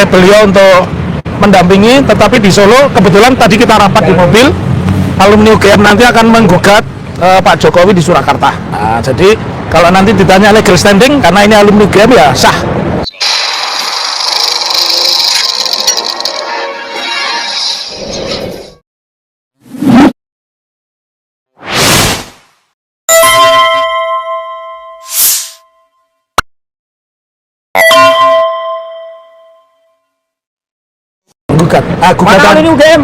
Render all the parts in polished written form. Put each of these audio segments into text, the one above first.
beliau untuk mendampingi, tetapi di Solo kebetulan tadi kita rapat di mobil, alumni UGM nanti akan menggugat Pak Jokowi di Surakarta. Nah, jadi kalau nanti ditanya legal standing, karena ini alumni UGM ya sah. Gugatan ini UGM.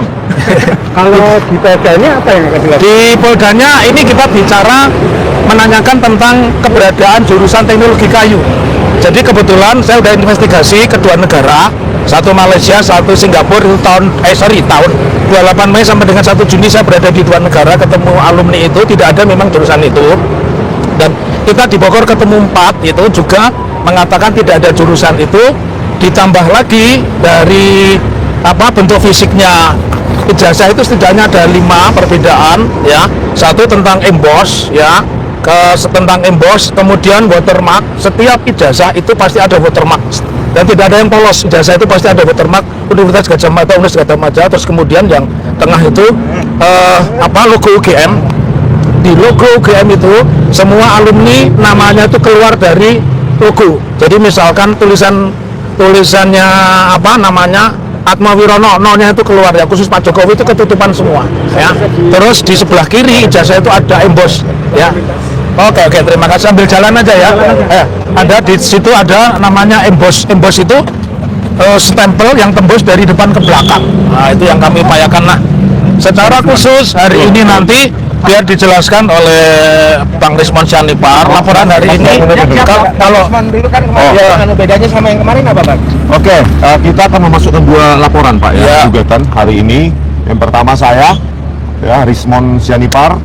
Kalau di Poldanya apa yang akan dilakukan? Di Poldanya ini kita bicara menanyakan tentang keberadaan jurusan teknologi kayu. Jadi kebetulan saya udah investigasi kedua negara, satu Malaysia, satu Singapura itu tahun 28 Mei sampai dengan 1 Juni saya berada di dua negara, ketemu alumni itu tidak ada memang jurusan itu. Dan kita di Bogor ketemu 4 itu juga mengatakan tidak ada jurusan itu. Ditambah lagi dari bentuk fisiknya ijazah itu setidaknya ada 5 perbedaan ya. Satu tentang emboss ya, tentang emboss, kemudian watermark. Setiap ijazah itu pasti ada watermark dan tidak ada yang polos. Ijazah itu pasti ada watermark Universitas Gadjah Mada, Universitas Gadjah Mada. Terus kemudian yang tengah itu logo UGM. Di logo UGM itu semua alumni namanya itu keluar dari logo. Jadi misalkan tulisannya namanya Atma Wirono, no-nya itu keluar ya, khusus Pak Jokowi itu ketutupan semua ya. Terus di sebelah kiri ijazah itu ada emboss ya. Oke, terima kasih, sambil jalan aja ya. Ada di situ ada namanya emboss itu stempel yang tembus dari depan ke belakang. Nah, itu yang kami upayakan. Nah, secara khusus hari ini nanti biar dijelaskan oleh Bang Rismon Sianipar laporan hari ini. Kalau dulu kan kemarin bedanya sama yang kemarin apa, Bang? Oke, kita akan memasukkan 2 laporan, Pak, ya, gugatan hari ini. Yang pertama saya, ya, Rismon Sianipar,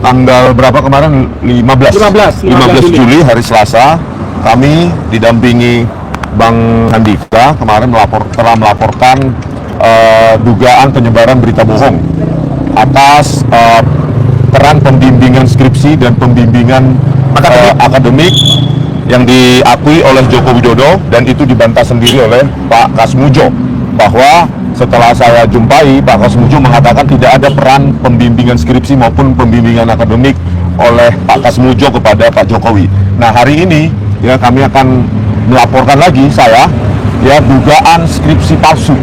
tanggal berapa kemarin? 15 Juli, hari Selasa, kami didampingi Bang Andika kemarin telah melaporkan dugaan penyebaran berita bohong atas peran pembimbingan skripsi dan pembimbingan akademik yang diakui oleh Joko Widodo, dan itu dibantah sendiri oleh Pak Kasmujo, bahwa setelah saya jumpai Pak Kasmujo mengatakan tidak ada peran pembimbingan skripsi maupun pembimbingan akademik oleh Pak Kasmujo kepada Pak Jokowi. Nah, hari ini ya kami akan melaporkan lagi dugaan skripsi palsu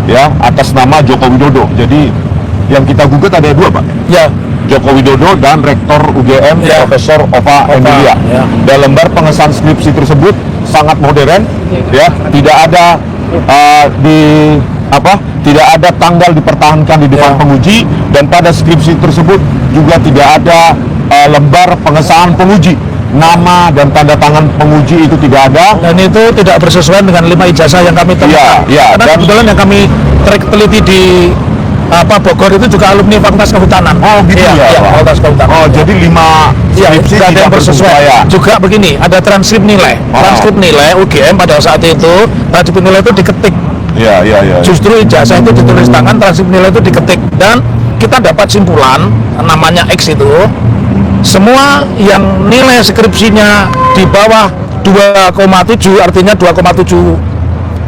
ya atas nama Joko Widodo. Jadi yang kita gugat ada 2, Pak. Ya. Joko Widodo dan Rektor UGM Profesor Ova Emilia. Dan lembar pengesahan skripsi tersebut sangat modern ya, tidak ada tidak ada tanggal dipertahankan di depan penguji, dan pada skripsi tersebut juga tidak ada lembar pengesahan penguji. Nama dan tanda tangan penguji itu tidak ada, dan itu tidak bersesuaian dengan 5 ijazah yang kami temukan. Karena kebetulan yang kami teliti di Bogor itu juga alumni Fakultas Kehutanan. Oh gitu ya, Fakultas Kehutanan. Oh, jadi 5 skripsi tidak yang bersesuaian. Juga begini, ada transkrip nilai. Transkrip nilai UGM pada saat itu, transkrip nilai itu diketik. Iya. Justru ijazah itu ditulis tangan, transkrip nilai itu diketik. Dan kita dapat simpulan, namanya X itu, semua yang nilai skripsinya di bawah 2,7, artinya 2,7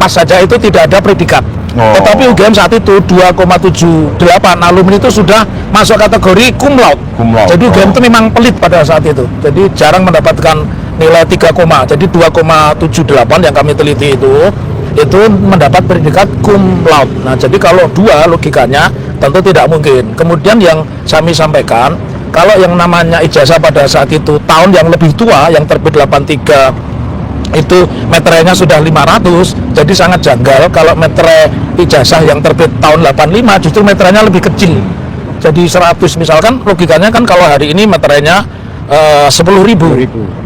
pas saja, itu tidak ada predikat. Tetapi UGM saat itu 2,78 alumni itu sudah masuk kategori cum laude. Jadi UGM itu memang pelit pada saat itu. Jadi jarang mendapatkan nilai 3, jadi 2,78 yang kami teliti itu mendapat predikat cum laude. Nah, jadi kalau 2 logikanya tentu tidak mungkin. Kemudian yang kami sampaikan, kalau yang namanya ijazah pada saat itu tahun yang lebih tua, yang terbit 83 itu meterainya sudah 500, jadi sangat janggal kalau meterai ijazah yang terbit tahun 85 justru meterainya lebih kecil, jadi 100 misalkan. Logikanya kan kalau hari ini meterainya 10.000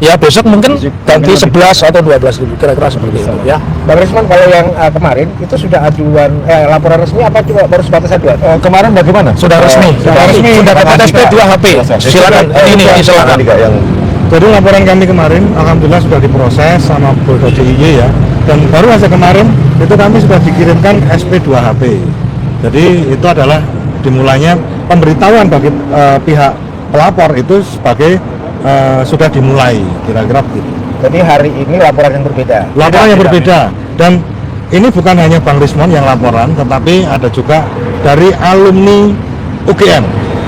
ya, besok mungkin ganti 11 atau 12.000, kira-kira seperti itu ya. Bang Rismon, kalau yang kemarin itu sudah ajuan laporan resmi apa cuma baru sebatas aduan? Kemarin bagaimana? Sudah resmi, sudah dapat SP 2 HP. Silakan, ini silakan. Jadi laporan kami kemarin alhamdulillah sudah diproses sama Polda DIY ya, dan baru saja kemarin itu kami sudah dikirimkan SP 2 HP. Jadi itu adalah dimulainya pemberitahuan bagi pihak pelapor itu sebagai sudah dimulai, kira-kira begitu. Jadi hari ini laporan yang berbeda. Laporan yang berbeda, dan ini bukan hanya Bang Rismon yang laporan, tetapi ada juga dari alumni UGM.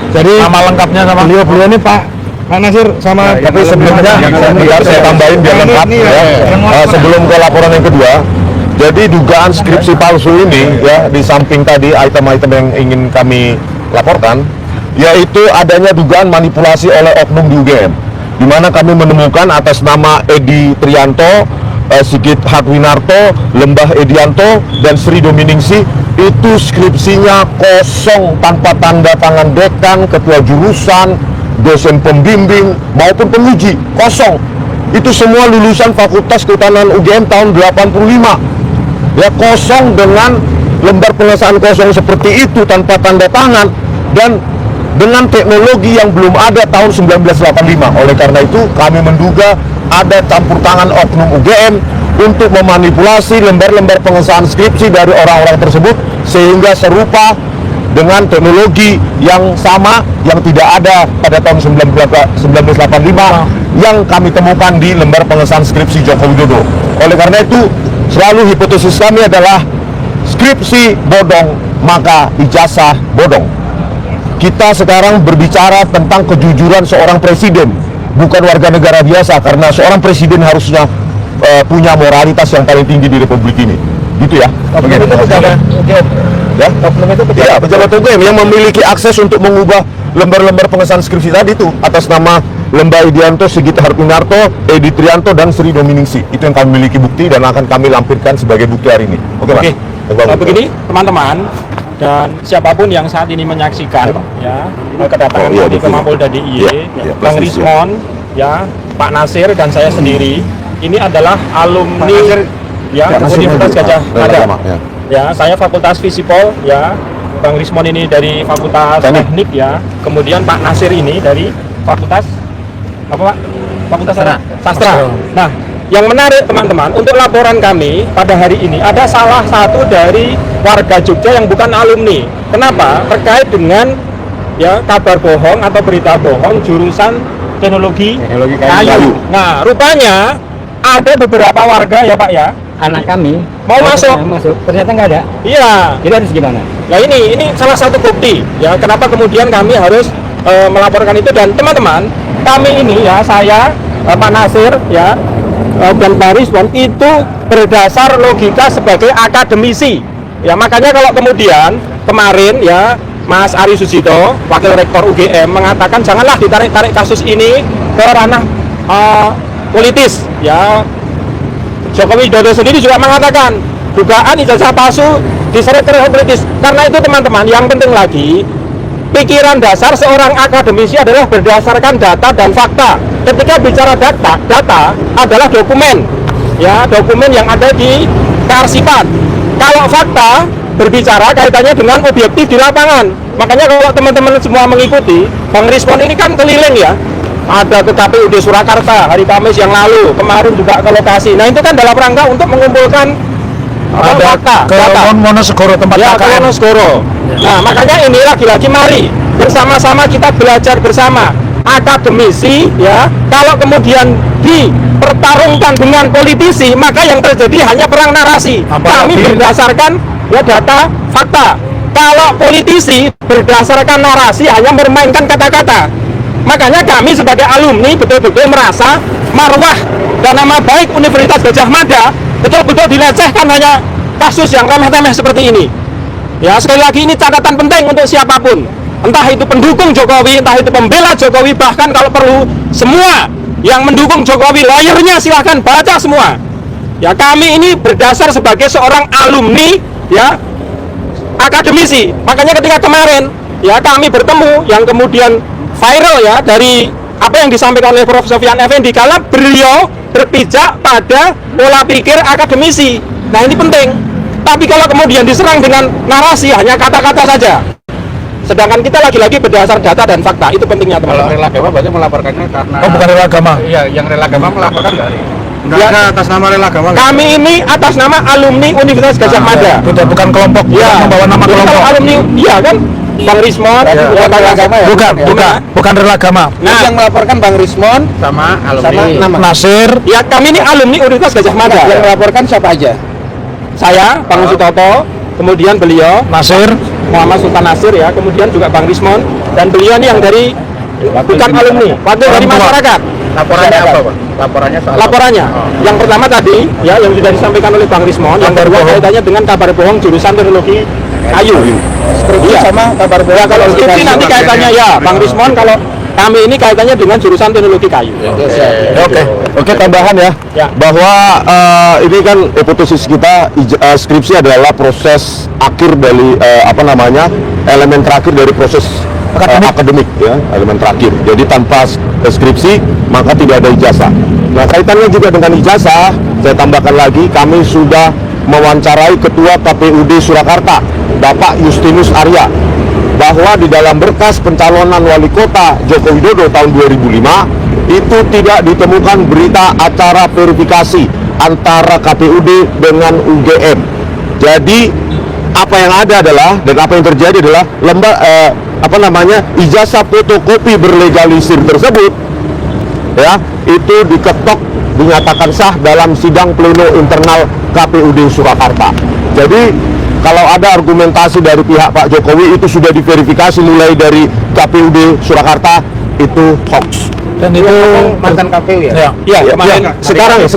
Jadi Nama lengkapnya sama beliau ini Pak Nasir sama Tapi sebelumnya biar saya tambahin biar lengkap ya. Sebelum ke laporan yang kedua, jadi dugaan skripsi palsu ini ya, di samping tadi item-item yang ingin kami laporkan, yaitu adanya dugaan manipulasi oleh oknum di UGM, di mana kami menemukan atas nama Edi Trianto, Sigit Hadwinarto, Lembah Edianto, dan Sri Dominingsi, itu skripsinya kosong tanpa tanda tangan dekan, ketua jurusan, dosen pembimbing maupun penguji, kosong. Itu semua lulusan Fakultas Kehutanan UGM tahun 85 ya, kosong dengan lembar pengesahan kosong seperti itu tanpa tanda tangan dan dengan teknologi yang belum ada tahun 1985. Oleh karena itu kami menduga ada campur tangan oknum UGM untuk memanipulasi lembar-lembar pengesahan skripsi dari orang-orang tersebut sehingga serupa dengan teknologi yang sama yang tidak ada pada tahun 1985 yang kami temukan di lembar pengesahan skripsi Joko Widodo. Oleh karena itu selalu hipotesis kami adalah skripsi bodong maka ijazah bodong. Kita sekarang berbicara tentang kejujuran seorang presiden, bukan warga negara biasa, karena seorang presiden harusnya punya moralitas yang paling tinggi di Republik ini. Gitu ya. Oknum itu pejabat UGM. Ya, Oknum itu ya, pejabat UGM yang memiliki akses untuk mengubah lembar-lembar pengesahan skripsi tadi itu atas nama Lembah Edianto, Sigit Hadwinarto, Edi Trianto, dan Sri Dominingsi. Itu yang kami miliki bukti dan akan kami lampirkan sebagai bukti hari ini. Oke, Mas? Begini teman-teman dan siapapun yang saat ini menyaksikan ya kedatangan kami ke Mapolda DIY, Bang Rismon, ya Pak Nasir dan saya sendiri ini adalah alumni ya Universitas Gajah Mada. Ya, saya Fakultas Fisipol ya, Bang Rismon ini dari Fakultas Teknik ya, kemudian Pak Nasir ini dari Fakultas apa Pak? Fakultas Sastra. Nah, yang menarik teman-teman, untuk laporan kami pada hari ini ada salah satu dari warga Jogja yang bukan alumni. Kenapa? Terkait dengan ya kabar bohong atau berita bohong jurusan teknologi kayu. Nah, rupanya ada beberapa warga ya Pak ya, anak kami mau masuk, ternyata nggak ada. iya. Jadi harus gimana? Nah ini salah satu bukti ya kenapa kemudian kami harus melaporkan itu. Dan teman-teman, kami ini ya, saya Pak Nasir ya dan Pak Rismon itu berdasar logika sebagai akademisi ya. Makanya kalau kemudian kemarin ya Mas Ari Susito, Wakil Rektor UGM mengatakan janganlah ditarik-tarik kasus ini ke ranah politis ya. Jokowi Widodo sendiri juga mengatakan dugaan ijazah palsu diseret ke ranah politis. Karena itu teman-teman, yang penting lagi pikiran dasar seorang akademisi adalah berdasarkan data dan fakta. Ketika bicara data adalah dokumen ya, dokumen yang ada di kearsipan. Kalau fakta berbicara kaitannya dengan objektif di lapangan. Makanya kalau teman-teman semua mengikuti, Bang Rismon ini kan keliling ya, ada ke KPUD Surakarta hari Kamis yang lalu, kemarin juga ke lokasi. Nah itu kan dalam rangka untuk mengumpulkan fakta, data. Wonosegoro tempat Ya, ke KKN. Wonosegoro. Nah, makanya ini lagi-lagi mari bersama-sama kita belajar bersama. Akademisi ya, kalau kemudian dipertarungkan dengan politisi, maka yang terjadi hanya perang narasi. Kami berdasarkan ya data, fakta. Kalau politisi berdasarkan narasi hanya bermainkan kata-kata. Makanya kami sebagai alumni betul-betul merasa marwah dan nama baik Universitas Gajah Mada betul-betul dilecehkan hanya kasus yang remeh-temeh seperti ini. Ya, sekali lagi ini catatan penting untuk siapapun, entah itu pendukung Jokowi, entah itu pembela Jokowi, bahkan kalau perlu semua yang mendukung Jokowi, lawyernya silahkan baca semua. Ya, kami ini berdasar sebagai seorang alumni ya, akademisi. Makanya ketika kemarin ya kami bertemu yang kemudian viral ya dari apa yang disampaikan oleh Prof. Sofyan Effendi, kalau beliau berpijak pada pola pikir akademisi. Nah ini penting. Tapi kalau kemudian diserang dengan narasi hanya kata-kata saja, sedangkan kita lagi-lagi berdasar data dan fakta, itu pentingnya teman-teman. Kalau rela agama berarti melaporkannya karena Oh, bukan rela agama. Iya, yang rela agama melaporkan nggak? Enggak ada atas nama rela agama. Kami ini atas nama alumni Universitas Gajah Mada. Tidak, bukan kelompok, Ya, membawa nama jadi kelompok. kalau alumni, iya kan, Bang Rismon, ya, agama ya? Bukan rela agama. Nah, yang melaporkan Bang Rismon sama alumni Nasir, ya kami ini alumni Universitas Gajah Mada. yang melaporkan siapa aja? saya, Bang Sutoto, kemudian beliau Nasir, Muhammad Sultan Nasir ya, kemudian juga Bang Rismon, dan beliau ini yang dari bukan alumni, wakil dari masyarakat. Laporannya apa, Pak? Laporannya soal Laporannya, yang pertama tadi ya yang sudah disampaikan oleh Bang Rismon, yang kedua kaitannya dengan kabar bohong jurusan teknologi kayu. Iya, sama kabar bohong. ya kalau skripsi nanti kaitannya ya, Bang Rismon, kalau kami ini kaitannya dengan jurusan teknologi kayu. Oke, tambahan ya, Ya. bahwa ini kan hipotesis kita skripsi adalah proses akhir dari elemen terakhir dari proses akademik ya, elemen terakhir. Jadi tanpa skripsi maka tidak ada ijazah. Nah, kaitannya juga dengan ijazah, saya tambahkan lagi, kami sudah mewawancarai Ketua KPUD Surakarta, Bapak Justinus Arya, bahwa di dalam berkas pencalonan wali kota Joko Widodo tahun 2005 itu tidak ditemukan berita acara verifikasi antara KPUD dengan UGM. Jadi apa yang ada adalah, dan apa yang terjadi adalah ijazah fotokopi berlegalisir tersebut ya, itu diketok, dinyatakan sah dalam sidang pleno internal KPUD Surakarta. Jadi kalau ada argumentasi dari pihak Pak Jokowi itu sudah diverifikasi mulai dari KPUD Surakarta, itu hoax. dan itu mantan KPU ya? Iya, kemarin Sekarang KPUD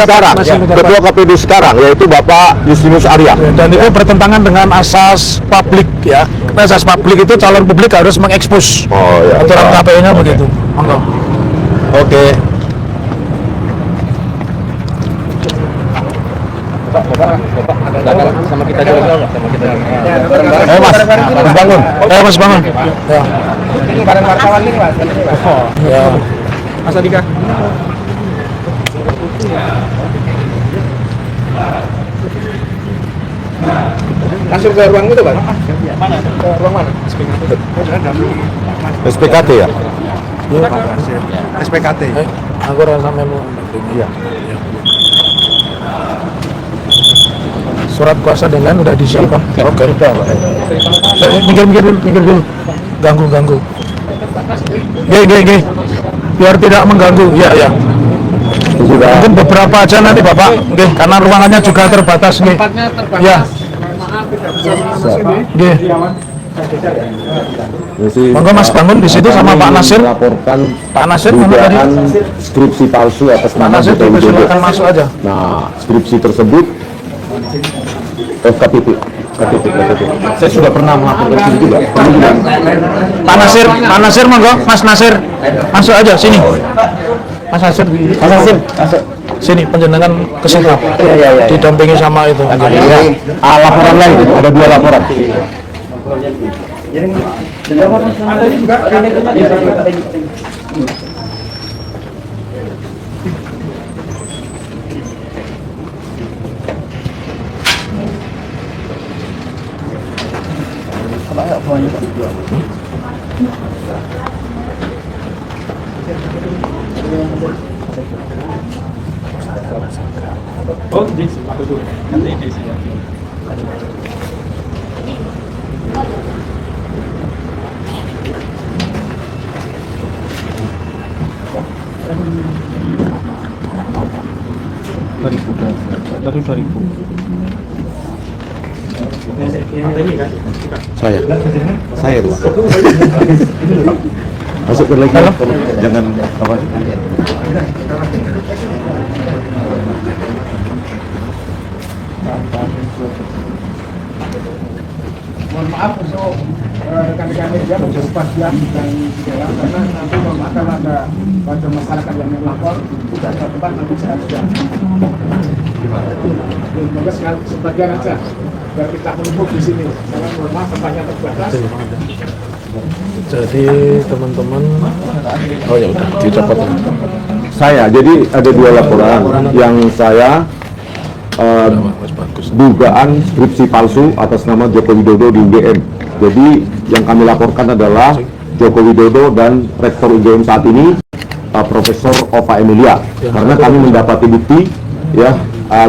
sekarang, Ketua KPUD sekarang yaitu Bapak Justinus Arya. dan itu bertentangan dengan asas publik ya. Asas publik itu calon publik harus mengekspos Oh ya. aturan KPU-nya begitu. Monggo. Oke. Sama kita juga, sama kita. Mas bangun. Mas bangun. Ya. Ini barang wartawan ini, Mas. Ya. Mas Adika. Langsung ke ruang itu, Pak. Ke ruang mana? SPKT ya. SPKT. Aku rasa memo. Iya. Surat kuasa dan lain udah disiapkan. Oke. Minggir dulu. Ganggu. G. Biar tidak mengganggu. Ya. Mungkin beberapa aja nanti Bapak. Oke, karena ruangannya juga terbatas. Oke. Ya. Oke. Monggo Mas bangun di situ sama Pak Nasir. Melaporkan Pak Nasir mana tadi? dugaan skripsi palsu atas Pak nama Nasir Joko Widodo. dipersilakan masuk aja. Nah, skripsi tersebut KPP. Saya sudah pernah melaporkan itu juga. Pak Nasir monggo, Mas Nasir. Masuk aja sini. Mas Nasir Masuk. sini penjenengan ke situ. Iya. Didampingi sama itu. Laporan lain, ada 2 laporan. Saya tuh. Masuk ke lagi. Jangan apa. Mohon maaf untuk rekan-rekan media mencari pasien dan jalan karena nanti akan ada masyarakat yang melapor tidak ada tempat nanti saya sudah. Semoga sebagian aja biar kita menumpuk di sini karena mohon maaf tempatnya terbatas. Jadi teman-teman, oh ya udah dicopot. Jadi ada 2 laporan yang saya dugaan skripsi palsu atas nama Joko Widodo di UGM. Jadi yang kami laporkan adalah Joko Widodo dan Rektor UGM saat ini Profesor Ova Emilia, karena kami mendapati bukti ya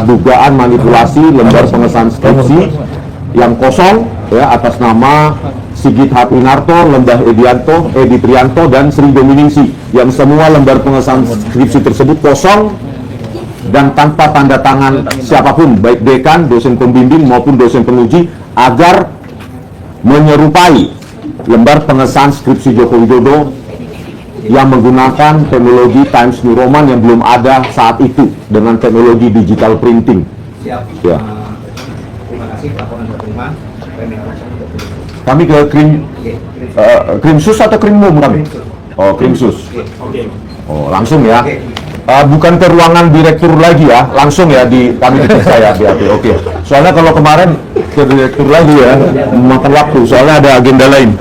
dugaan manipulasi lembar pengesahan skripsi yang kosong ya atas nama Sigit Hapinarto, Lembah Edi Trianto dan Sri Dominingsi, yang semua lembar pengesahan skripsi tersebut kosong dan tanpa tanda tangan siapapun, baik dekan, dosen pembimbing maupun dosen penguji, agar menyerupai lembar pengesahan skripsi Joko Widodo yang menggunakan teknologi Times New Roman yang belum ada saat itu dengan teknologi digital printing. Siap. Ya. Terima kasih laporan diterima. Kami ke Krimsus atau Krimum kami? Oh, Krimsus. Oh, langsung ya. Bukan ke ruangan direktur lagi ya, langsung ya kami diperiksa ya, BAP. Oke. Soalnya kalau kemarin ke direktur lagi ya, memakan waktu. Soalnya ada agenda lain.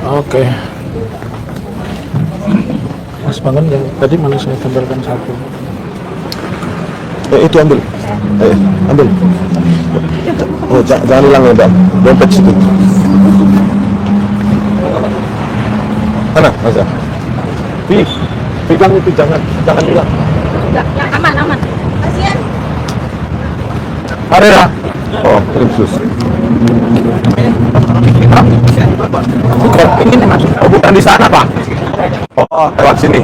Oke. Mas Bangun yang tadi mana saya gambarkan satu. Itu ambil. Ambil. Oh, jangan hilang ya, Mbak. Dompet situ. Mana, Mas? Pegang itu, jangan hilang. Ya, aman. Kasihan. Arera. Oh, Krimsus. Ini Mas. Oh, bukan di sana, Pak. Oh, lewat sini.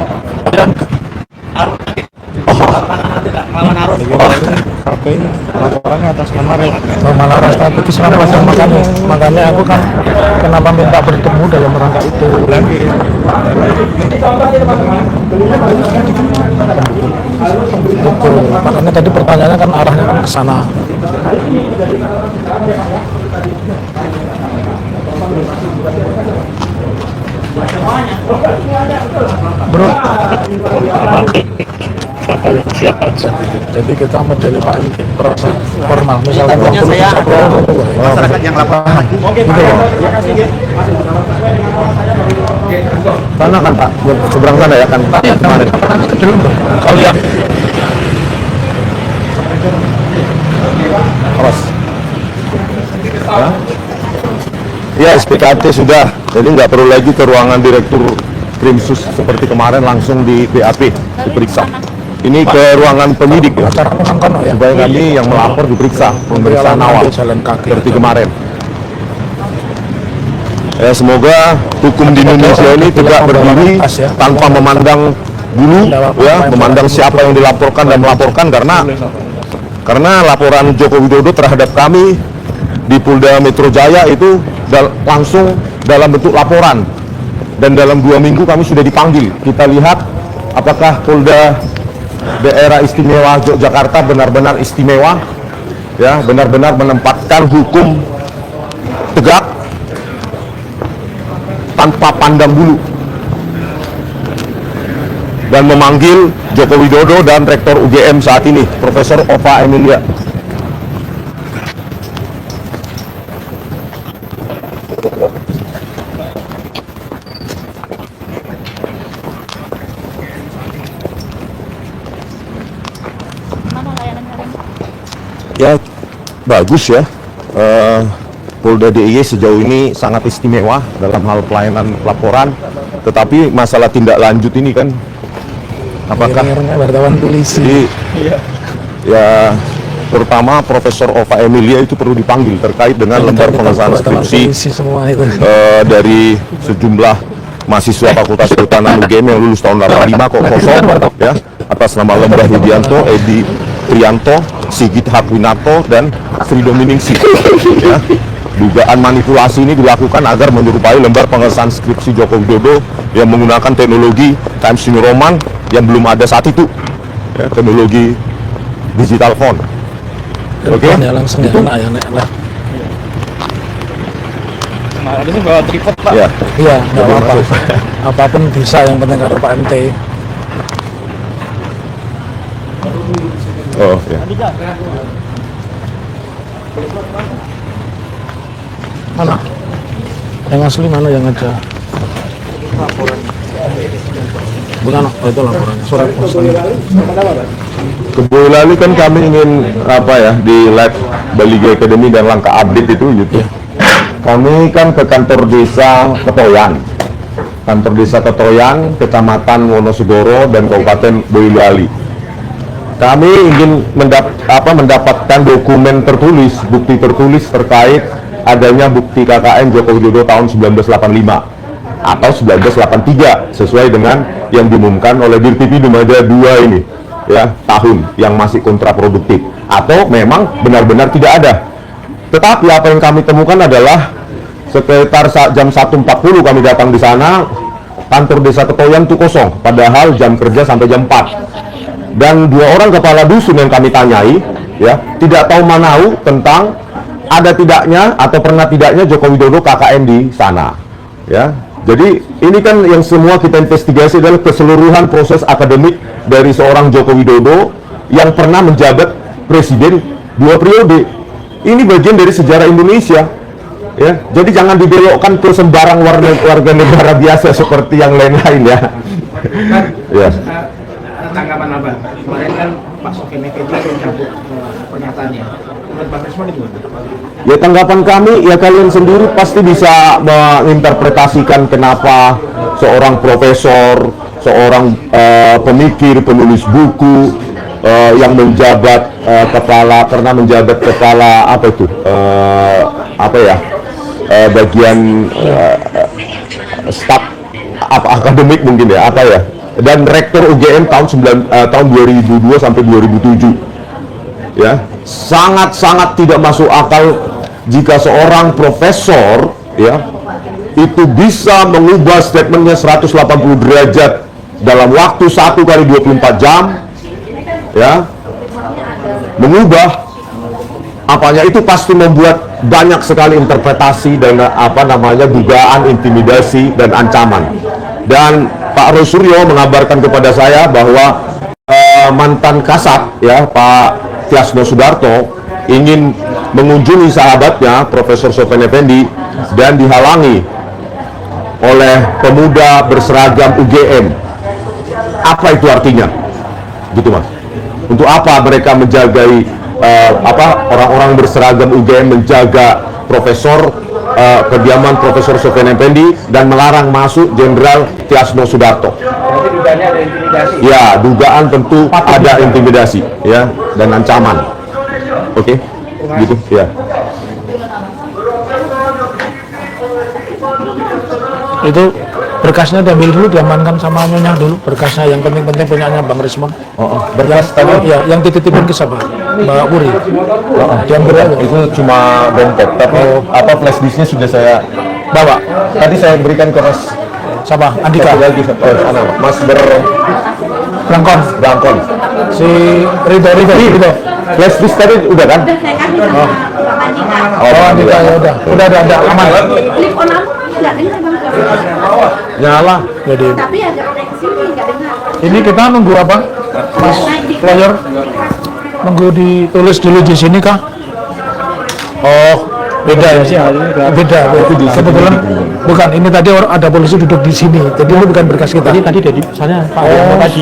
Oke, laporannya atas nama Malah strategis makanya aku kan kenapa minta bertemu dalam rangka itu. Betul. Makanya tadi pertanyaannya kan arahnya kan ke sana. Bro, siapa aja. Jadi kita model Pak proses formal. Misalkan Saya masyarakat yang laporan. Sana kan Pak, seberang sana ya kan Pak. Kemarin. Kalau lihat Awas. Ya, SPKT sudah. Jadi nggak perlu lagi ke ruangan direktur Krimsus seperti kemarin, langsung di BAP diperiksa. Ini ke ruangan penyidik ya, supaya kami yang melapor diperiksa, pemeriksaan awal seperti kemarin. Ya, semoga hukum di Indonesia ini tegak berdiri tanpa memandang bulu, ya, memandang siapa yang dilaporkan dan melaporkan, karena laporan Joko Widodo terhadap kami di Polda Metro Jaya itu langsung dalam bentuk laporan, dan dalam 2 minggu kami sudah dipanggil. Kita lihat apakah Polda Daerah Istimewa Yogyakarta benar-benar istimewa, ya, benar-benar menempatkan hukum tegak tanpa pandang bulu, dan memanggil Joko Widodo dan Rektor UGM saat ini, Profesor Ova Emilia. Ya, bagus ya. Polda DIY sejauh ini sangat istimewa dalam hal pelayanan laporan. Tetapi masalah tindak lanjut ini kan, apakah wartawan polisi? Ya, terutama Profesor Ova Emilia itu perlu dipanggil terkait dengan lembar pengesahan skripsi dari sejumlah mahasiswa Fakultas Kehutanan UGM yang lulus tahun 85 kok kosong, ya, atas nama Lembah Widianto, Edi Trianto, Sigit Hakwinarto, dan Sri Dominingsi. Ya. Dugaan manipulasi ini dilakukan agar menyerupai lembar pengesahan skripsi Joko Widodo yang menggunakan teknologi Times New Roman yang belum ada saat itu, ya, teknologi digital font. Oke? Ya langsung ya, enak lah. Ini bawa tripod Pak. Ya. Iya, nggak apa-apa. Apapun bisa, yang penting ada Pak MT. Oh, ya. Mana? Yang asli mana, yang aja? Bukan, oh, itu laporannya. Surat Ke Boyolali kan kami ingin apa ya, di live Bali G Academy dan Langkah Update itu YouTube. Kami kan ke kantor desa Ketoyan, Kecamatan Wonosegoro dan Kabupaten Boyolali. Kami ingin mendapatkan dokumen tertulis, bukti tertulis terkait adanya bukti KKN Joko Widodo tahun 1985 atau 1983 sesuai dengan yang diumumkan oleh Dirtipidum ada 2 ini. ya tahun yang masih kontraproduktif, atau memang benar-benar tidak ada. Tetapi apa yang kami temukan adalah sekitar jam 1.40 kami datang di sana, kantor desa Ketoyan itu kosong, padahal jam kerja sampai jam 4. Dan 2 orang kepala dusun yang kami tanyai, ya, tidak tahu manau tentang ada tidaknya atau pernah tidaknya Joko Widodo KKN di sana, ya. Jadi ini kan yang semua kita investigasi adalah keseluruhan proses akademik dari seorang Joko Widodo yang pernah menjabat presiden 2 periode. Ini bagian dari sejarah Indonesia, ya. Jadi jangan dibelokkan ke sembarang warga negara biasa seperti yang lain-lain, ya. Ya. Tanggapan Abang, kemarin kan Pak Sofian Effendi mencabut pernyataannya. Menurut Bang Rismon itu gimana? Ya, tanggapan kami, ya kalian sendiri pasti bisa menginterpretasikan kenapa seorang profesor, seorang pemikir, penulis buku yang menjabat pernah menjabat kepala apa itu bagian staf akademik mungkin ya, dan rektor UGM tahun 2002 sampai 2007, ya, sangat tidak masuk akal jika seorang profesor, ya, itu bisa mengubah statementnya 180 derajat dalam waktu 1 kali 24 jam, ya, mengubah apanya, itu pasti membuat banyak sekali interpretasi dan dugaan, intimidasi dan ancaman. Dan Pak Roy Suryo mengabarkan kepada saya bahwa mantan Kasat, ya, Pak Tiasno Sudarto ingin mengunjungi sahabatnya Profesor Sofian Effendi dan dihalangi oleh pemuda berseragam UGM. Apa itu artinya? Gitu, Mas. Untuk apa mereka menjagai orang-orang berseragam UGM menjaga kediaman Profesor Sofian Effendi dan melarang masuk Jenderal Tiasno Sudarto? Berarti dugaannya ada intimidasi. Ya, dugaan tentu ada intimidasi, ya, dan ancaman. Oke, gitu, ya. Itu berkasnya diambil dulu, diamankan sama nyonya dulu, berkasnya yang penting-penting punyanya Bang Rismon. Berkas tadi Ya, yang dititipin ke siapa? Mbak Puri. Diambil aja. itu cuma dompet, tapi flash disknya sudah saya Bawa. tadi saya berikan ke Mas Siapa? Andika. lagi, Mas Berangkon. Si Ridho. Flash disk tadi udah kan? Udah saya kasih sama Pak Andika. Oh, Andika, ya udah aman. Telepon aku nggak dengar Bang. Nyala. Jadi Tapi agak koneksi nggak dengar. ini kita nunggu apa, Mas lawyer? Nunggu ditulis dulu di sini kah? Oh, beda ya sih, beda. Kebetulan bukan, ini tadi ada polisi duduk di sini, jadi ini bukan berkas kita. Ini tadi dari sana Pak.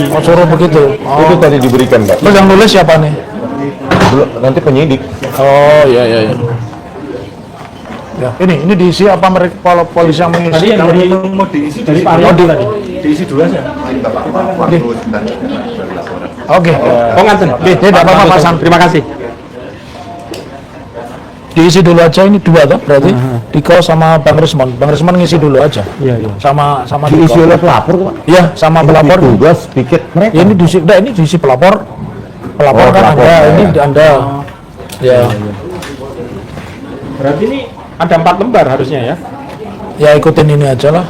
Oh, suruh begitu. Itu tadi diberikan, Mbak. Terus yang nulis siapa nih? Nanti penyidik. Oh, iya. Ya, ini diisi apa mereka polisi yang mengisi? Tadi yang mau diisi dari Pak Arianto tadi. Diisi dulu aja. Oke. Oh, nganten. Tidak apa-apa, Pak Sam. Terima kasih. Diisi dulu aja, ini 2 kan berarti. Diko sama Bang Rismon. Bang Rismon ngisi dulu aja. Iya. Sama Diisi Diko. oleh pelapor, Pak. Iya, sama pelapor. Tugas piket mereka. Ini diisi pelapor. Pelapor Oh, kan pelapor, Anda, ya. ini Anda. Ya. Berarti ini ada 4 lembar harusnya ya. Ya ikutin ini aja lah.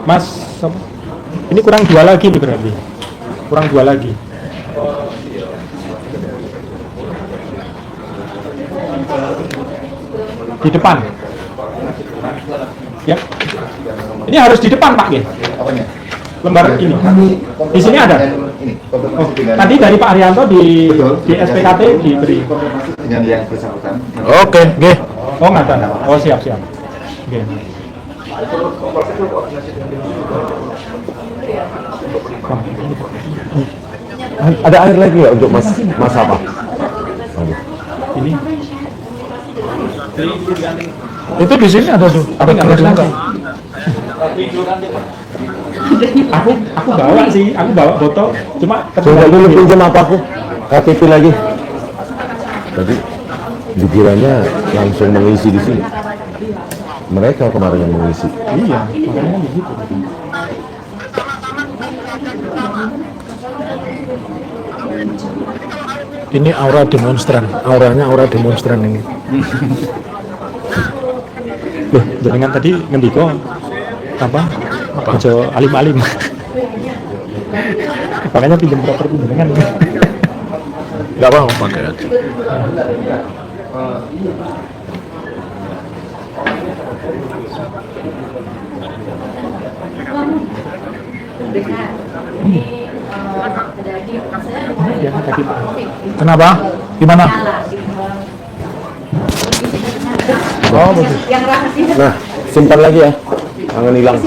Mas, ini kurang 2 lagi nih berarti. Kurang 2 lagi. Di depan. Ya. Ini harus di depan, Pak, ya? Lembar ini. Di sini ada. Oh, tadi dari Pak Arianto di SPKT diberi. Dengan yang bersangkutan. Oke, nggih. Oh, nggak ada. Oh, siap. Oke. Ada air lagi ya untuk Mas apa? Ini. Itu di sini ada tuh. Ada enggak? Aku bawa sih, aku bawa botol. Cuma Coba dulu pinjam apa aku? KTP lagi. Tadi dikiranya langsung mengisi di sini. Mereka kemarin yang mengisi. Iya, makanya begitu. Ini aura demonstran, auranya aura demonstran ini. Loh, jenengan tadi ngendiko apa? Aja alim-alim. Makanya pinjam properti jenengan. Gak apa-apa pakai aja. Kenapa? Gimana? Oh, bagus. Yang rahasia. Nah, simpan lagi ya. Jangan hilang.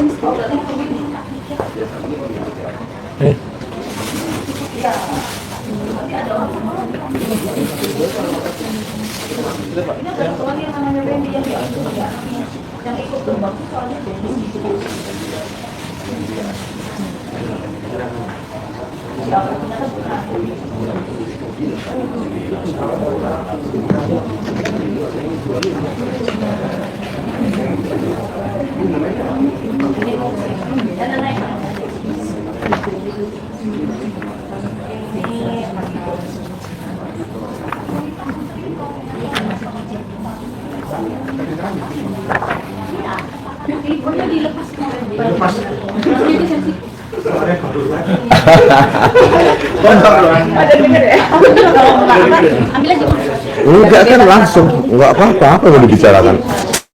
Enggak kan langsung, enggak apa-apa, apa yang dibicarakan?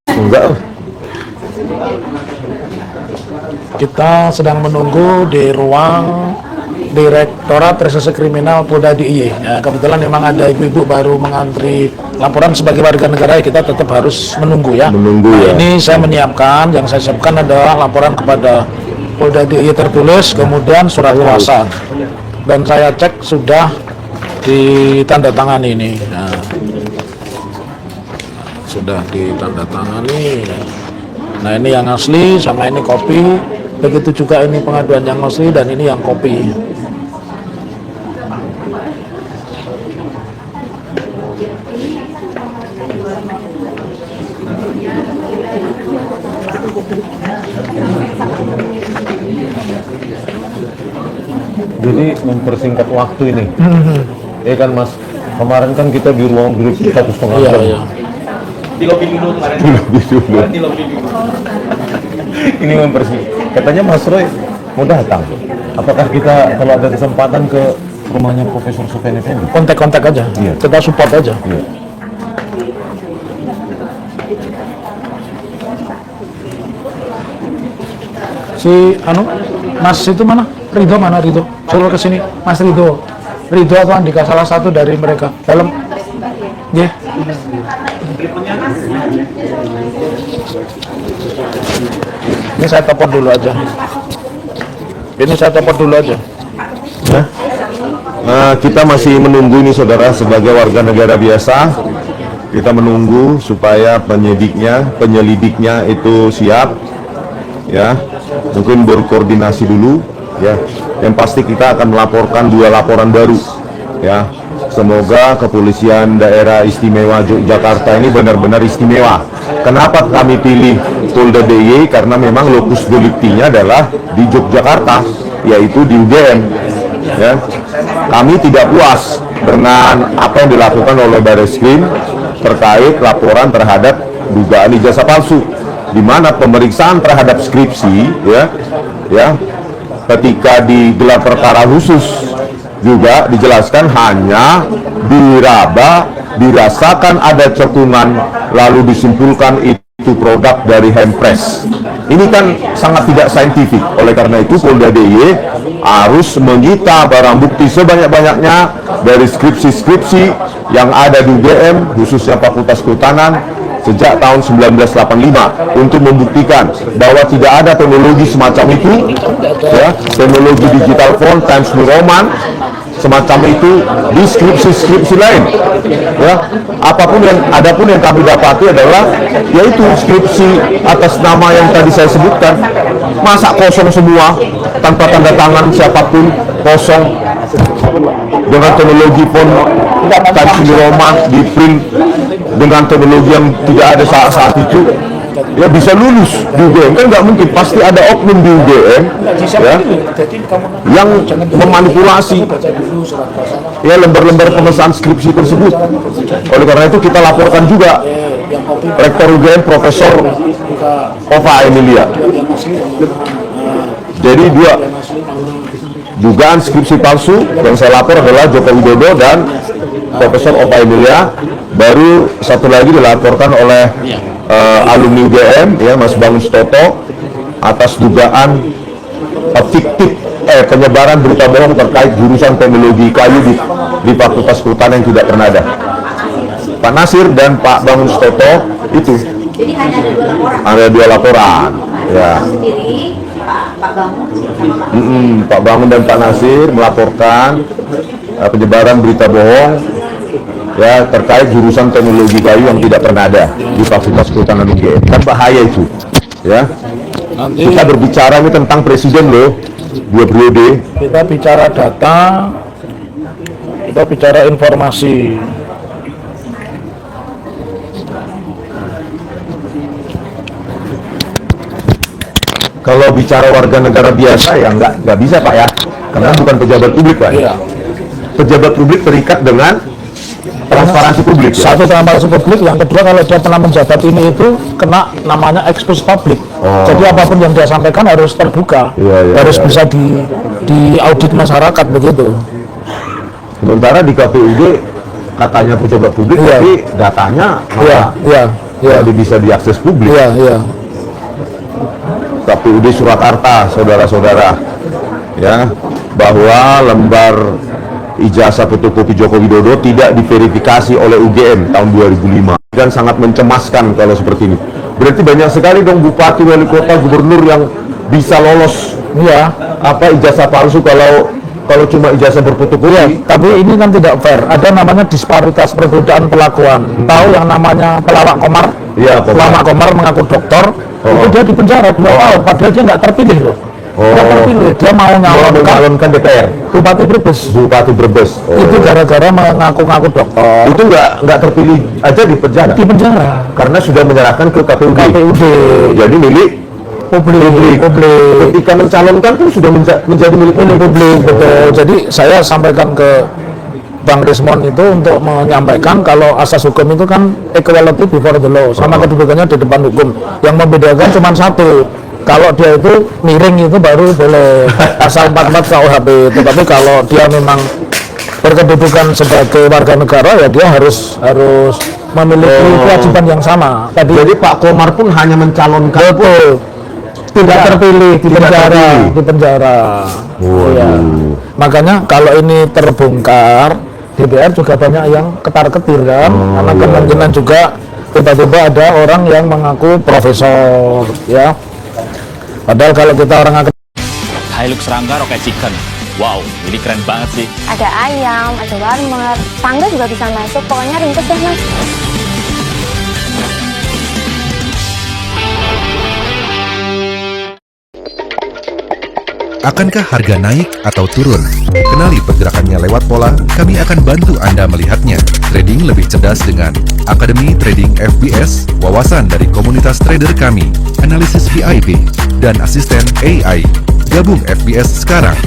Enggak. Kita sedang menunggu di ruang Direktorat Reserse Kriminal Polda DIY. Ya, kebetulan memang ada ibu-ibu baru mengantri laporan sebagai warga negara, kita tetap harus menunggu ya. Menunggu ya. Ini saya menyiapkan, yang saya siapkan adalah laporan kepada Polda DIY tertulis, kemudian surat kuasa. Dan saya cek sudah ditandatangani ini. Nah, sudah ditandatangani. Nah, ini yang asli sama ini kopi. Begitu juga ini pengaduan yang asli dan ini yang kopi. Jadi mempersingkat waktu ini. Ya kan Mas, kemarin kan kita di ruang grup 1,5 Iya, jam. iya. Di lobby dulu kemarin. Di lobby dulu. Ini mempersingkat. Katanya Mas Roy mau datang. Apakah kita kalau ada kesempatan ke rumahnya Profesor Sofian Effendi? Kontak-kontak aja, Iya. kita support aja. Iya. Si Mas itu mana? Ridho mana Ridho? Suruh ke sini, Mas Ridho. Ridho atau Andika, salah satu dari mereka. Dalam, ya. Ini saya telepon dulu aja. Ini saya telepon dulu aja. Nah, kita masih menunggu ini saudara sebagai warga negara biasa. Kita menunggu supaya penyelidiknya itu siap, ya. Mungkin berkoordinasi dulu, ya. Yang pasti kita akan melaporkan 2 laporan baru, ya. Semoga Kepolisian Daerah Istimewa Yogyakarta ini benar-benar istimewa. Kenapa kami pilih Polda DIY? Karena memang lokus deliktinya adalah di Yogyakarta, yaitu di UGM. Ya. Kami tidak puas dengan apa yang dilakukan oleh Barreskrim terkait laporan terhadap dugaan ijazah palsu, di mana pemeriksaan terhadap skripsi, ya, ketika digelar perkara khusus juga dijelaskan hanya dirasakan ada cekungan lalu disimpulkan itu produk dari hempres. Ini kan sangat tidak saintifik. Oleh karena itu Polda DIY harus menyita barang bukti sebanyak-banyaknya dari skripsi-skripsi yang ada di UGM, khususnya Fakultas Kehutanan sejak tahun 1985, untuk membuktikan bahwa tidak ada teknologi semacam itu, ya, teknologi digital font Times New Roman semacam itu di skripsi-skripsi lain, ya. Adapun yang kami dapati adalah yaitu skripsi atas nama yang tadi saya sebutkan, masa kosong semua tanpa tanda tangan siapapun, kosong, dengan teknologi font Times New Roman di print dengan teknologi yang tidak ada saat itu, ya bisa lulus di UGM, kan nggak mungkin, pasti ada oknum di UGM ya yang memanipulasi ya lembar-lembar pemesanan skripsi tersebut. Oleh karena itu kita laporkan juga Rektor UGM Profesor Ova Emilia. Jadi dua dugaan skripsi palsu yang saya lapor adalah Joko Widodo dan Profesor Ova Emilia. Baru satu lagi dilaporkan oleh alumni UGM ya, Mas Bangun Stoto, atas dugaan fiktif penyebaran berita bohong terkait jurusan teknologi kayu di Fakultas Kehutanan yang tidak pernah ada. Pak Nasir dan Pak Bangun Stoto itu Jadi hanya ada 2 laporan. ada 2 laporan ya. Sendiri Pak Bangun sama Pak Pak Bangun dan Pak Nasir melaporkan penyebaran berita bohong ya terkait jurusan teknologi kayu yang tidak pernah ada di Fakultas Kehutanan UGM. Kan bahaya itu ya. Kita berbicara ini tentang presiden loh, 2 periode. Kita bicara data, kita bicara informasi. Kalau bicara warga negara biasa ya nggak bisa Pak ya, karena bukan pejabat publik Pak. Iya. Pejabat publik terikat dengan transparansi publik. Ya? Satu, transparansi publik, yang kedua kalau dia pernah menjabat ini itu kena namanya expose publik. Jadi apapun yang dia sampaikan harus terbuka, harus bisa di audit masyarakat begitu. Sementara di KPUD katanya pejabat publik, tapi datanya malah bisa diakses publik. KPUD Surakarta, saudara-saudara, ya, bahwa lembar ijazah fotokopi Joko Widodo tidak diverifikasi oleh UGM tahun 2005, dan sangat mencemaskan kalau seperti ini. Berarti banyak sekali dong bupati, wali kota, gubernur yang bisa lolos ijazah palsu kalau cuma ijazah berfotokopi. Tapi ini kan tidak fair. Ada namanya disparitas perbedaan perlakuan. Tahu yang namanya pelawak komar? Iya, pelawak komar mengaku dokter, itu dia dipenjara 2 tahun, padahal dia nggak terpilih loh. Nggak terpilih, dia mau mencalonkan DPR. Bupati Brebes. Itu gara-gara mengaku-ngaku dokter. Itu nggak terpilih aja di penjara. Karena sudah menyerahkan ke KPUD. Jadi milik publik. Ketika mencalonkan kan sudah menjadi milik publik. Betul. Jadi saya sampaikan ke Bang Rismon itu untuk menyampaikan kalau asas hukum itu kan equality before the law, sama kedudukannya di depan hukum. Yang membedakan cuma satu, kalau dia itu miring itu baru boleh pasal 44 KUHP. Tetapi kalau dia memang berkedudukan sebagai warga negara ya dia harus memiliki kewajiban yang sama. Jadi Pak Komar pun hanya mencalonkan. Tidak terpilih, di penjara. Ya. Makanya kalau ini terbongkar, DPR juga banyak yang ketar-ketir kan, karena kemungkinan juga tiba-tiba ada orang yang mengaku profesor, ya. Padahal kalau kita orang Hilux Rangga Rocket Chicken. Wow, ini keren banget sih. Ada ayam, ada warmer, tangga juga bisa masuk, pokoknya ringkes deh mas. Akankah harga naik atau turun? Kenali pergerakannya lewat pola, kami akan bantu Anda melihatnya. Trading lebih cerdas dengan Akademi Trading FBS, wawasan dari komunitas trader kami, analisis VIP, dan asisten AI. Gabung FBS sekarang.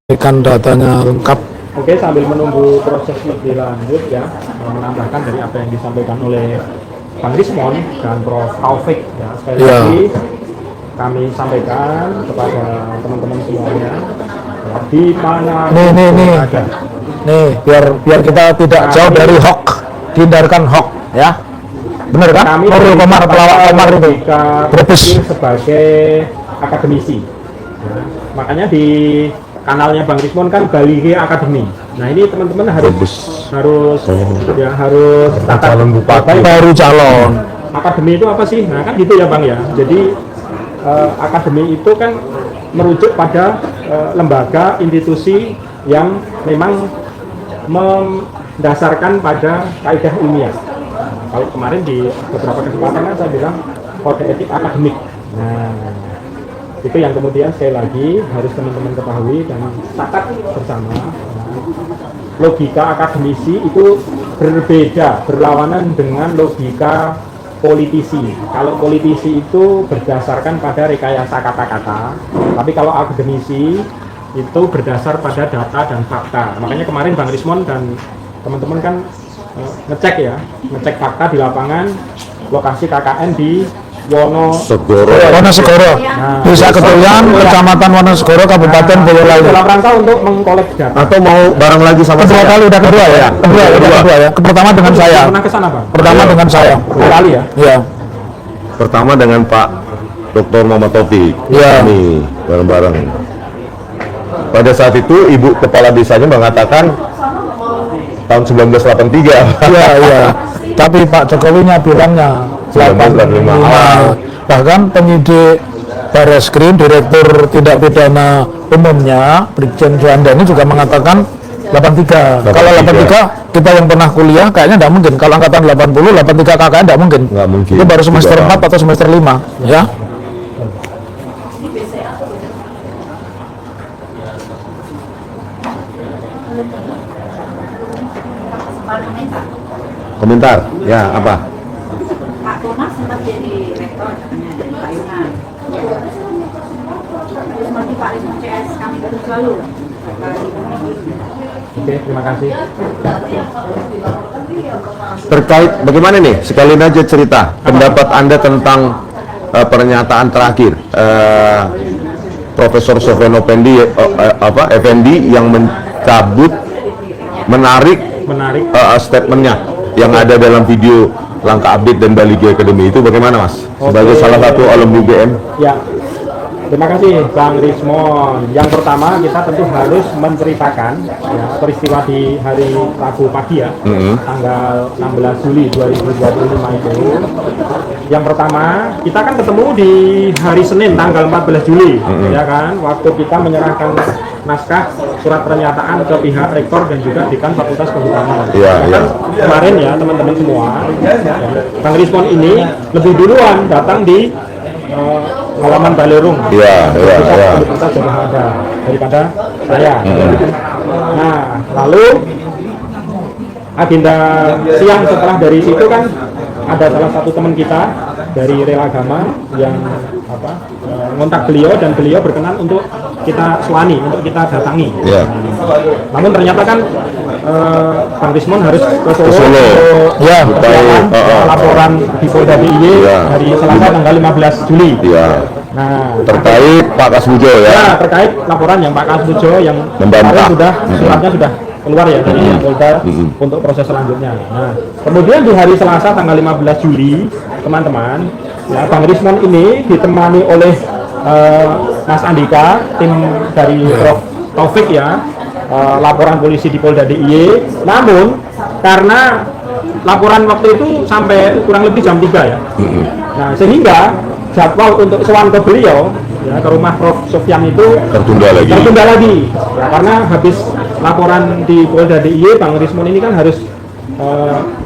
Berikan datanya lengkap. Oke, sambil menunggu proses lebih lanjut ya, menambahkan dari apa yang disampaikan oleh Bang Rismon dan Prof. Taufik ya, sekali lagi kami sampaikan kepada teman-teman semuanya ya, di mana nih biar kita tidak jauh dari hoax, dihindarkan hoax ya. Benar kan? Kami pelawak komar itu Brebes sebagai akademisi ya. Makanya di kanalnya Bang Rismon kan Balige Akademi. Nah ini teman-teman harus calon bupati baru calon. Akademi itu apa sih? Nah kan gitu ya Bang ya. Jadi akademi itu kan merujuk pada lembaga institusi yang memang mendasarkan pada kaidah ilmiah. Kalau kemarin di beberapa kesempatan kan saya bilang kode etik akademik. Nah, itu yang kemudian sekali lagi harus teman-teman ketahui dan catat bersama. Logika akademisi itu berbeda, berlawanan dengan logika politisi. Kalau politisi itu berdasarkan pada rekayasa kata-kata, tapi kalau akademisi itu berdasar pada data dan fakta. Makanya kemarin Bang Rismon dan teman-teman kan ngecek fakta di lapangan lokasi KKN di Wonosegoro. Nah, Desa Ketuyan, Kecamatan Wonosegoro, Kabupaten Boyolali. dalam rangka untuk mengkolek data. Atau mau bareng lagi sama Kedua saya? kali, udah kedua ya? Kedua ya. Pertama dengan saya. Pernah ke sana, Bang? Pertama dengan saya. Dua kali ya? Iya. Pertama dengan Pak Dr. Muhammad Taufik. Iya. Nih, bareng-bareng. Pada saat itu Ibu Kepala Desanya mengatakan tahun 1983. Iya. Tapi Pak Jokowinya bilangnya 1985. Bahkan penyidik Barreskrim, Direktur Tindak Pidana Umumnya, Brigjen Juanda ini juga mengatakan 83. Kalau 83 kita yang pernah kuliah kayaknya tidak mungkin. Kalau angkatan 80, 83 KKN tidak mungkin. Nggak mungkin. Itu baru semester Tidak. 4 atau semester 5, ya. Komentar? Ya, apa? Pak Thomas sempat jadi rektor katanya dari Payungan. Seperti Pak Rismon CS kami terus selalu. Oke, terima kasih. Terkait bagaimana nih? Sekalian aja cerita pendapat Anda tentang pernyataan terakhir Profesor Sofyan Effendi yang menarik statementnya yang ada dalam video Langkah Update dan Bali G Academy itu bagaimana, Mas? Sebagai salah satu alumni UGM. Ya, terima kasih Bang Rismon. Yang pertama kita tentu harus menceritakan ya, peristiwa di hari Rabu pagi ya, tanggal 16 Juli 2025 itu. Yang pertama kita kan ketemu di hari Senin tanggal 14 Juli, ya kan, waktu kita menyerahkan naskah surat pernyataan ke pihak rektor dan juga dekan Fakultas Kehutanan. Iya. Kemarin ya teman-teman semua, ya, Bang Rismon ini lebih duluan datang di halaman Balerung. Iya. Universitas Gadjah Mada daripada saya. Nah, lalu agenda siang setelah dari situ kan ada salah satu teman kita dari Relagama yang ngontak beliau dan beliau berkenan untuk kita selani, untuk kita datangi. Iya. Namun ternyata kan Bang Rismon harus ke Solo, untuk Ya, persiapan laporan di Polda DIY hari Selasa tanggal 15 Juli. Iya. Nah, Terkait Pak Kasmujo ya. ya terkait laporan yang Pak Kasmujo yang Membantah. sudah suratnya sudah keluar ya dari Polda untuk proses selanjutnya. Nah, kemudian di hari Selasa tanggal 15 Juli, teman-teman, ya Bang Rismon ini ditemani oleh Mas Andika, tim dari Prof Taufik ya, laporan polisi di Polda DIY. Namun karena laporan waktu itu sampai kurang lebih jam 3 ya. Nah, sehingga jadwal untuk sowan ke beliau ya, ke rumah Prof Sofyan itu tertunda lagi. Ya, karena habis laporan di Polda DIY, Bang Rismon ini kan harus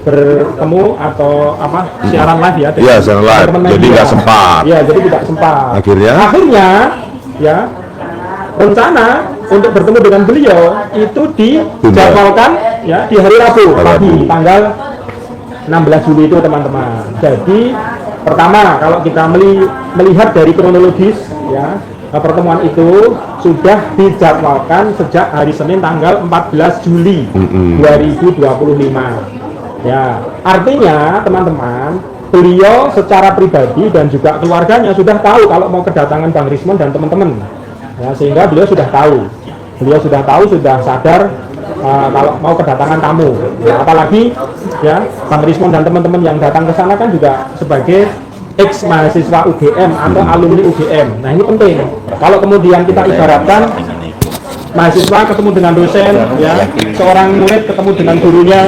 bertemu atau siaran live ya. Iya, siaran live. Jadi nggak sempat. Iya, jadi tidak sempat. Akhirnya ya rencana untuk bertemu dengan beliau itu dijadwalkan ya di hari Rabu pagi tanggal 16 Juli itu, teman-teman. Jadi pertama, kalau kita melihat dari kronologis ya, pertemuan itu sudah dijadwalkan sejak hari Senin tanggal 14 Juli 2025. Ya, artinya teman-teman, beliau secara pribadi dan juga keluarganya sudah tahu kalau mau kedatangan Bang Rismon dan teman-teman. Ya, sehingga beliau sudah tahu, sudah sadar kalau mau kedatangan tamu. Ya, apalagi ya Bang Rismon dan teman-teman yang datang ke sana kan juga sebagai ex mahasiswa UGM atau alumni UGM. Nah, ini penting. Kalau kemudian kita ibaratkan mahasiswa ketemu dengan dosen, ya, seorang murid ketemu dengan gurunya,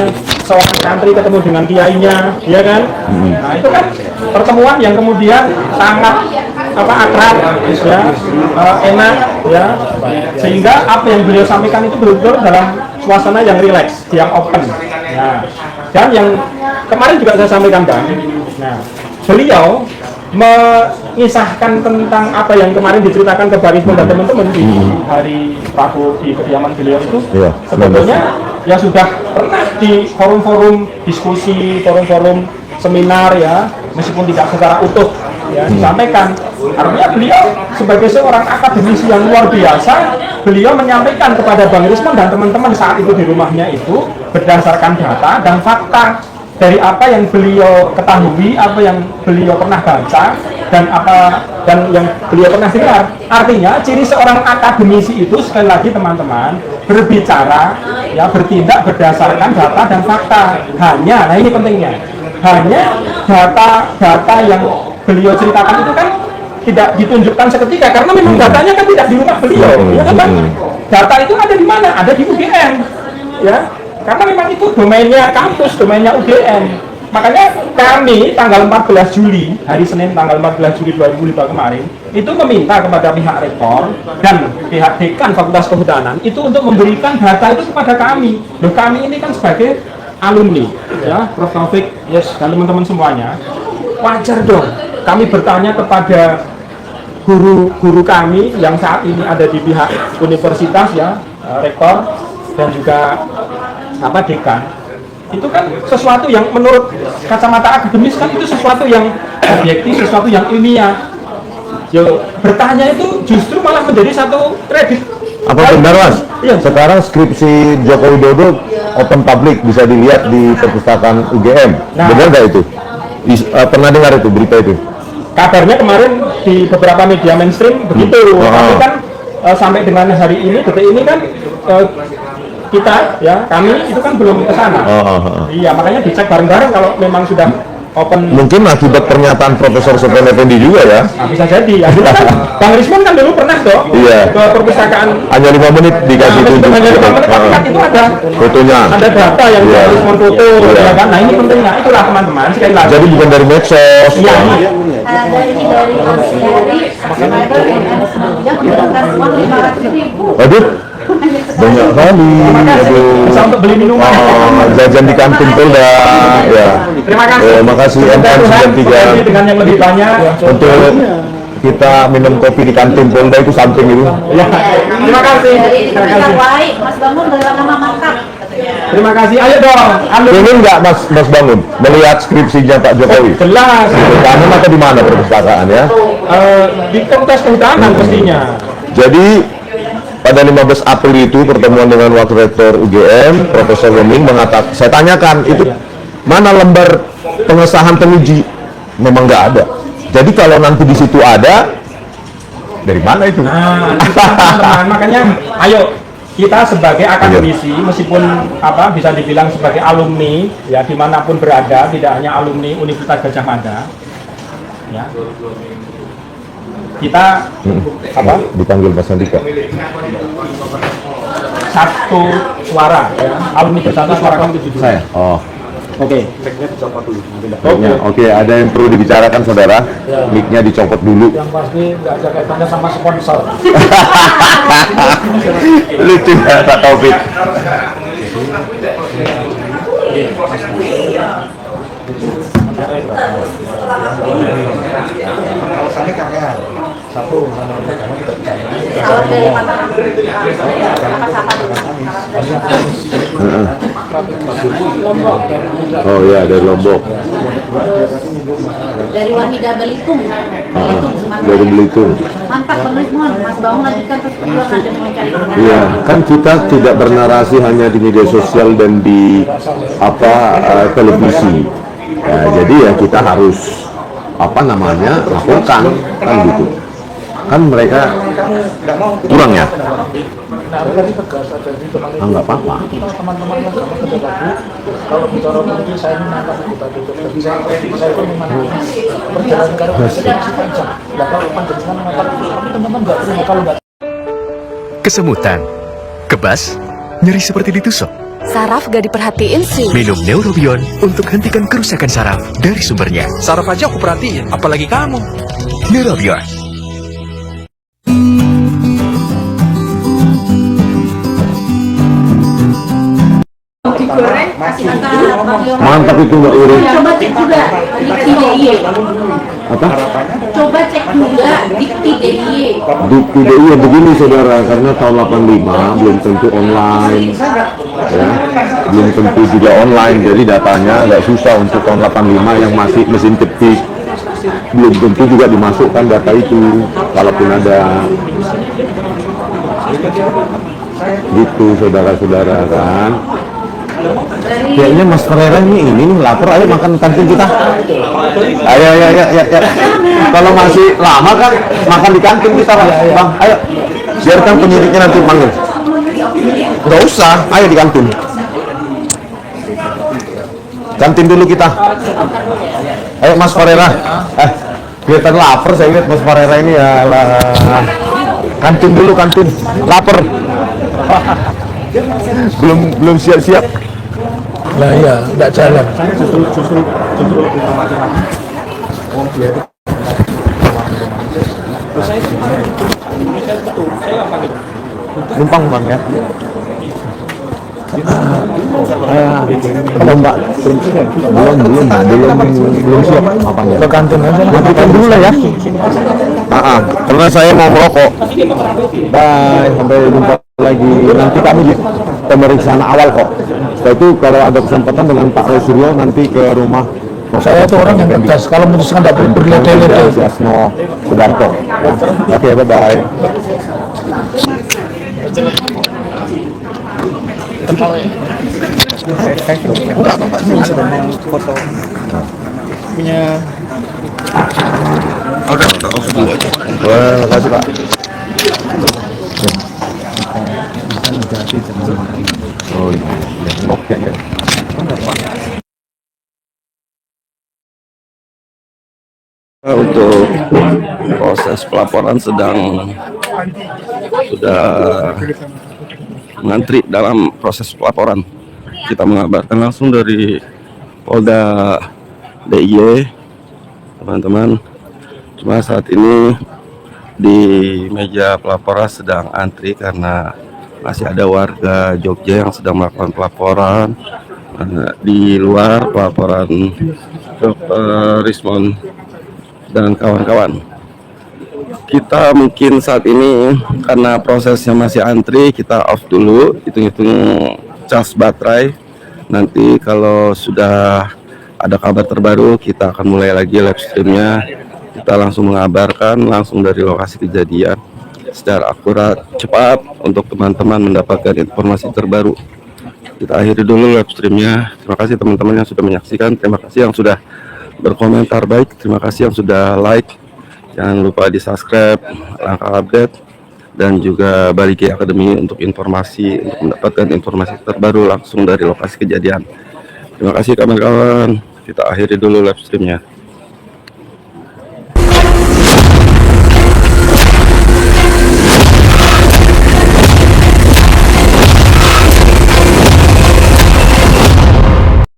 seorang santri ketemu dengan kiainya, ya kan? Nah, itu kan pertemuan yang kemudian sangat akrab, ya, enak, ya, sehingga apa yang beliau sampaikan itu betul-betul dalam suasana yang rileks, yang open. Nah, dan yang kemarin juga saya sampaikan, Bang. Nah, beliau mengisahkan tentang apa yang kemarin diceritakan ke Barismon dan teman-teman di hari Rabu di kediaman beliau itu, sebetulnya ya sudah pernah di forum-forum diskusi, forum-forum seminar ya, meskipun tidak secara utuh ya disampaikan. Artinya beliau sebagai seorang akademisi yang luar biasa, beliau menyampaikan kepada Bang Rismon dan teman-teman saat itu di rumahnya itu berdasarkan data dan fakta dari apa yang beliau ketahui, apa yang beliau pernah baca, dan yang beliau pernah dengar. Artinya ciri seorang akademisi itu sekali lagi teman-teman berbicara ya bertindak berdasarkan data dan fakta. Hanya, nah ini pentingnya, hanya data yang beliau ceritakan itu kan tidak ditunjukkan seketika karena memang datanya kan tidak di rumah beliau, ya kan? Data itu ada di mana? Ada di UGM, ya. Karena memang itu domainnya kampus, domainnya UGM. Makanya kami tanggal 14 Juli, hari Senin tanggal 14 Juli 2005 kemarin, itu meminta kepada pihak rektor dan pihak dekan Fakultas Kehutanan itu untuk memberikan data itu kepada kami. Loh, kami ini kan sebagai alumni, ya, Prof. Taufik, yes, dan teman-teman semuanya, wajar dong kami bertanya kepada guru-guru kami yang saat ini ada di pihak universitas, ya, rektor dan juga dekan. Itu kan sesuatu yang menurut kacamata akademis kan itu sesuatu yang objektif, sesuatu yang ilmiah. Yo, bertanya itu justru malah menjadi satu kredit. Apa benar Mas? Iya. Sekarang skripsi Joko Widodo open public bisa dilihat di perpustakaan UGM. Nah, benar nggak itu? Pernah dengar itu berita itu? Kabarnya kemarin di beberapa media mainstream begitu. Tapi kan sampai dengan hari ini, detik ini kan kita, ya, kami itu kan belum ke sana. Iya, makanya dicek bareng-bareng kalau memang sudah open. Mungkin akibat pernyataan Profesor Sofyan Effendi juga ya. Nah, bisa jadi. Ya, kan Bang Rismon kan dulu pernah toh ke perpustakaan. Hanya 5 menit dikasih tunjuk. Hanya 5 menit, tapi kan itu ada fotonya. Ada data yang Bang Rismon foto, ya kan. Nah, ini pentingnya. Itulah teman-teman, sekali lagi. Jadi bukan dari medsos. Iya. Aduh, banyak kali. Bisa untuk beli minuman. Jajan di kantin Polda. Ya. Terima kasih. Terima kasih NN93 dengan yang lebih banyak untuk kita minum kopi di kantin Polda itu samping itu. Ya. Terima kasih. Terima kasih. Mas Bangun dengan nama mantap. Terima kasih. Ayo dong. Ingin nggak Mas Bangun melihat skripsinya Pak Jokowi? Jelas. Kamu atau di mana perpustakaan ya? Di Fakultas Kehutanan pastinya. Jadi pada 15 April itu pertemuan dengan Wakil Rektor UGM, Profesor Weming mengatakan, saya tanyakan itu mana lembar pengesahan penguji, memang nggak ada. Jadi kalau nanti di situ ada, dari mana itu? Nah, itu teman-teman. Makanya, ayo kita sebagai akademisi, meskipun bisa dibilang sebagai alumni, ya dimanapun berada, tidak hanya alumni Universitas Gadjah Mada, ya. Kita dipanggil Mas Andika. Satu suara, ya. Alumni bersatu suarakan 7 Saya. Oh. Oke. Oke, ada yang perlu dibicarakan saudara. Mic-nya dicopot dulu. Yang pasti nggak ada kaitannya sama sponsor. Lucu ya Pak Taufik. Oh ya, dari Lombok. Dari Wahida Belitung. Dari Belitung. Mantap Bang Rismon, Mas Bangun lanjutkan terus perjuangan dan mencari kebenaran. Iya, kan kita tidak bernarasi hanya di media sosial dan di televisi. Ya, jadi ya kita harus laporkan kan gitu. Kan mereka kurang ya. Nggak apa-apa. Teman-teman yang sama kerja tadi, kalau bicara begini saya menangkap itu tadi. Jadi saya pun memang perjalanan negara masih panjang. Nah, kalau panjang mengatakan tapi teman-teman nggak terima kalau nggak. Kesemutan, kebas, nyeri seperti ditusuk. Saraf gak diperhatiin sih. Minum Neurobion untuk hentikan kerusakan saraf dari sumbernya. Saraf aja aku perhatiin, apalagi kamu. Neurobion. Digoreng, kasih Mantap itu Mbak Uri. Coba cek juga di DIY. Apa? Coba cek juga di DIY. Tidak iya begini saudara, karena tahun 85 belum tentu online, ya, belum tentu juga online, jadi datanya agak susah untuk tahun 85 yang masih mesin ketik, belum tentu juga dimasukkan data itu, kalaupun ada. Gitu saudara-saudara kan. Kayaknya Mas Ferreira ini lapar, ayo makan kantin kita. Ayo. Kalau masih lama kan makan di kantin kita, Bang. Ayo. Biarkan penyidiknya nanti panggil. Nggak usah, ayo di kantin. Kantin dulu kita. Ayo Mas Ferreira. Kelihatan lapar, saya lihat Mas Ferreira ini ya. Kantin dulu, kantin. Lapar. belum siap-siap. Lah iya, enggak jalan. Justru Numpang Bang ya. Belum Mbak, belum siap apanya. Ke kantin aja. Makan dulu lah ya. Karena saya mau merokok. Bye, sampai jumpa lagi. Nanti kami di pemeriksaan awal kok. Setelah itu kalau ada kesempatan dengan Pak Roy Suryo nanti ke rumah. Saya itu orang yang tegas, kalau memutuskan tidak boleh berlede-lede. Si Asno Sudarto. Oke, bye-bye. Wah, makasih Pak. Oh iya. Oke. Untuk proses pelaporan sudah mengantri dalam proses pelaporan. Kita mengabarkan langsung dari Polda DIY, teman-teman. Cuma saat ini di meja pelaporan sedang antri karena masih ada warga Jogja yang sedang melakukan pelaporan. Di luar pelaporan Dr. Rismon dan kawan-kawan. Kita mungkin saat ini karena prosesnya masih antri, kita off dulu, hitung-hitung cas baterai. Nanti kalau sudah ada kabar terbaru, kita akan mulai lagi live streamnya. Kita langsung mengabarkan langsung dari lokasi kejadian secara akurat, cepat untuk teman-teman mendapatkan informasi terbaru. Kita akhiri dulu live streamnya. Terima kasih teman-teman yang sudah menyaksikan. Terima kasih yang sudah berkomentar baik. Terima kasih yang sudah like. Jangan lupa di subscribe, langkah update, dan juga Baliki Academy untuk informasi, untuk mendapatkan informasi terbaru langsung dari lokasi kejadian. Terima kasih kawan-kawan. Kita akhiri dulu live streamnya.